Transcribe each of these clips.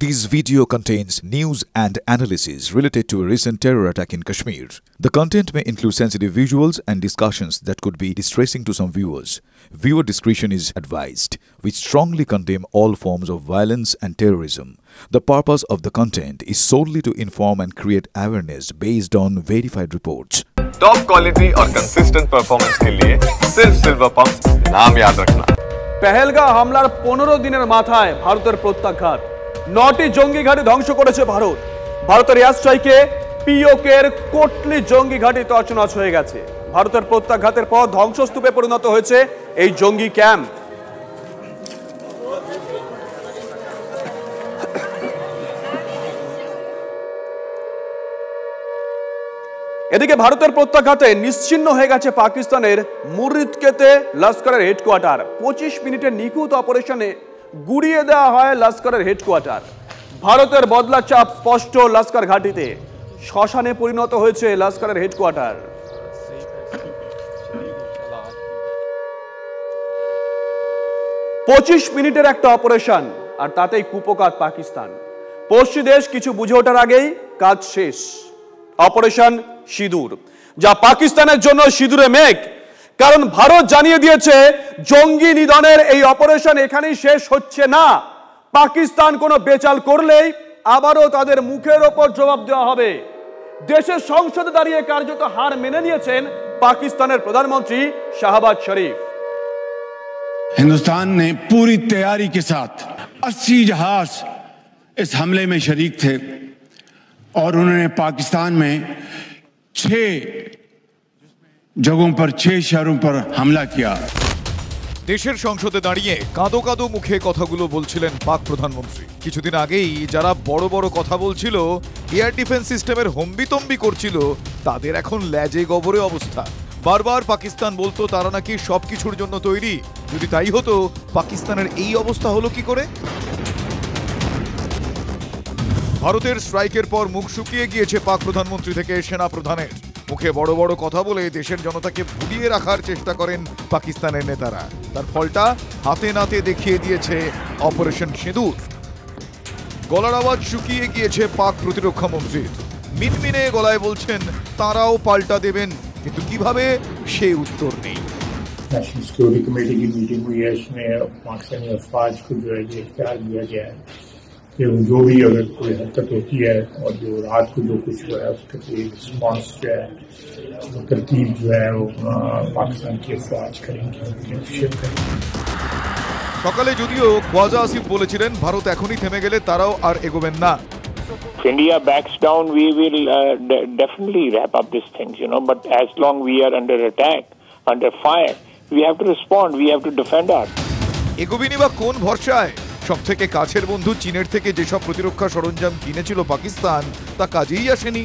This video contains news and analysis related to a recent terror attack in Kashmir. The content may include sensitive visuals and discussions that could be distressing to some viewers. Viewer discretion is advised. We strongly condemn all forms of violence and terrorism. The purpose of the content is solely to inform and create awareness based on verified reports. Top quality और consistent performance के लिए सिर्फ silver pump नाम याद रखना। पहलगाम हमलार 15 दिनेर माथाय भारतेर प्रत्याघात 9টি জঙ্গি ঘাঁটি ধ্বংস করেছে ভারত। ভারতের এয়ার স্ট্রাইকে পিওকের কোটলি জঙ্গি ঘাঁটি তছনছ হয়ে গেছে। ভারতের প্রত্যাঘাতের পর ধ্বংসস্তূপে পরিণত হয়েছে এই জঙ্গি ক্যাম্প। এদিকে ভারতের প্রত্যাঘাতে নিশ্চিহ্ন হয়ে গেছে পাকিস্তানের মুরিদকেতে লস্করের হেডকোয়ার্টার। 25 মিনিটের নিখুঁত অপারেশনে গুড়িয়ে দেওয়া হয় লস্করের হেডকোয়ার্টার। ভারতের বদলা চাপ স্পষ্ট লস্কর ঘাঁটিতে। শ্মশানে পরিণত হয়েছে লস্করের হেডকোয়ার্টার। 25 মিনিটের একটা অপারেশন আর তাতেই কুপকাত পাকিস্তান। পশ্চিম দেশ কিছু বুঝে ওঠার আগেই কাজ শেষ। অপারেশন সিঁদুর, যা পাকিস্তানের জন্য সিঁদুরে মেঘ। কারণ ভারত জানিয়ে দিয়েছে জঙ্গি নিধনের এই অপারেশন এখানেই শেষ হচ্ছে না। পাকিস্তান কোনো বেচাল করলেই আবারও তাদের মুখের ওপর জবাব দেওয়া হবে। দেশের সংসদে দাঁড়িয়ে কার্যত হার মেনে নিয়েছেন পাকিস্তানের প্রধানমন্ত্রী শাহবাজ শরীফ। हिंदुस्तान ने पूरी तैयारी के साथ 80 जहाज इस हमले में शरीक थे और उन्होंने पाकिस्तान में 6 जगहों पर 6 शहरों पर हमला किया। দেশের সংসদে দাঁড়িয়ে কাঁদো কাঁদো মুখে কথাগুলো বলছিলেন পাক প্রধানমন্ত্রী। কিছুদিন আগেই যারা বড় বড় কথা বলছিল, এয়ার ডিফেন্স সিস্টেমের হম্বিতম্বি করছিল, তাদের এখন ল্যাজে গবরে অবস্থা। বারবার পাকিস্তান বলতো তারা নাকি সবকিছুর জন্য তৈরি। যদি তাই হতো, পাকিস্তানের এই অবস্থা হলো কি করে? ভারতের স্ট্রাইকের পর মুখ শুকিয়ে গিয়েছে পাক প্রধানমন্ত্রী থেকে সেনা প্রধানের। মুখে বড় বড় কথা বলে দেশের জনতাকে ভুলিয়ে রাখার চেষ্টা করেন পাকিস্তানের নেতারা। তার ফলটা হাতে নাতে দেখিয়ে দিয়েছে অপারেশন সিঁদুর। গলার আওয়াজ শুকিয়ে গিয়েছে পাক প্রতিরক্ষা মন্ত্রীর। মিনমিনে গলায় বলছেন তারাও পাল্টা দেবেন, কিন্তু কিভাবে সে উত্তর নেই। नेशनल सिक्योरिटी कमेटी की मीटिंग हुई है, इसमें पाकिस्तानी अफवाज को जो है ये इख्तियार दिया गया है कि जो भी अगर कोई हरकत होती है और जो रात को जो कुछ हुआ है उसके लिए रिस्पॉन्स जो है वो तरतीब जो है वो पाकिस्तान की अफवाज करेंगे। সকালে যদিও ख्वाजा আসিফ বলেছিলেন ভারত এখনই থেমে গেলে তারাও আর এগোবেন না। If India backs down, we will definitely wrap up these things, but as long we are under attack, under fire, we have to respond, we have to defend our. এগোবিনি বা কোন ভরসায়? সবথেকে কাছের বন্ধু চীনের থেকে যেসব প্রতিরক্ষা সরঞ্জাম কিনেছিল পাকিস্তান, তা কাজেই আসেনি।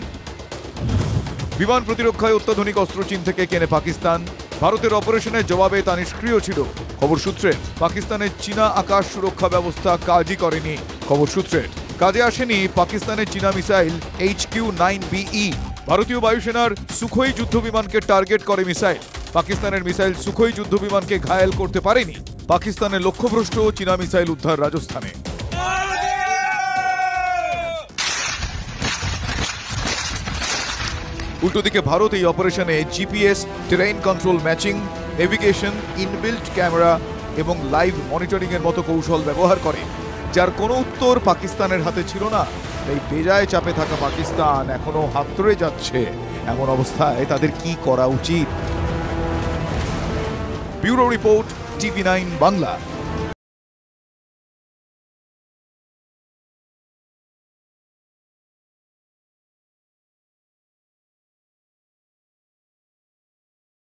বিমান প্রতিরক্ষায় অত্যাধুনিক অস্ত্র চীন থেকে কেনে পাকিস্তান। ভারতের অপারেশনের জবাবে তা নিষ্ক্রিয় ছিল। খবর সূত্রে পাকিস্তানের চীনা আকাশ সুরক্ষা ব্যবস্থা কাজই করেনি। খবর সূত্রে কাজে আসেনি পাকিস্তানের চীনা মিসাইল HQ-9BE। ভারতীয় বায়ুসেনার সুখোই যুদ্ধবিমানকে টার্গেট করে মিসাইল। পাকিস্তানের মিসাইল সুখোই যুদ্ধবিমানকে ঘায়েল করতে পারেনি। পাকিস্তানের লক্ষ্যভ্রষ্ট চীনা মিসাইল উদ্ধার রাজস্থানে। উল্টো দিকে ভারত এই অপারেশনে GPS, terrain control matching, navigation, inbuilt camera এবং লাইভ মনিটরিং এর মতো কৌশল ব্যবহার করে, যার কোনো উত্তর পাকিস্তানের হাতে ছিল না। এই বেজায় চাপে থাকা পাকিস্তান এখনো হাতড়ে যাচ্ছে। এমন অবস্থায় তাদের কি করা উচিত? Bureau report, TV9 Bangla.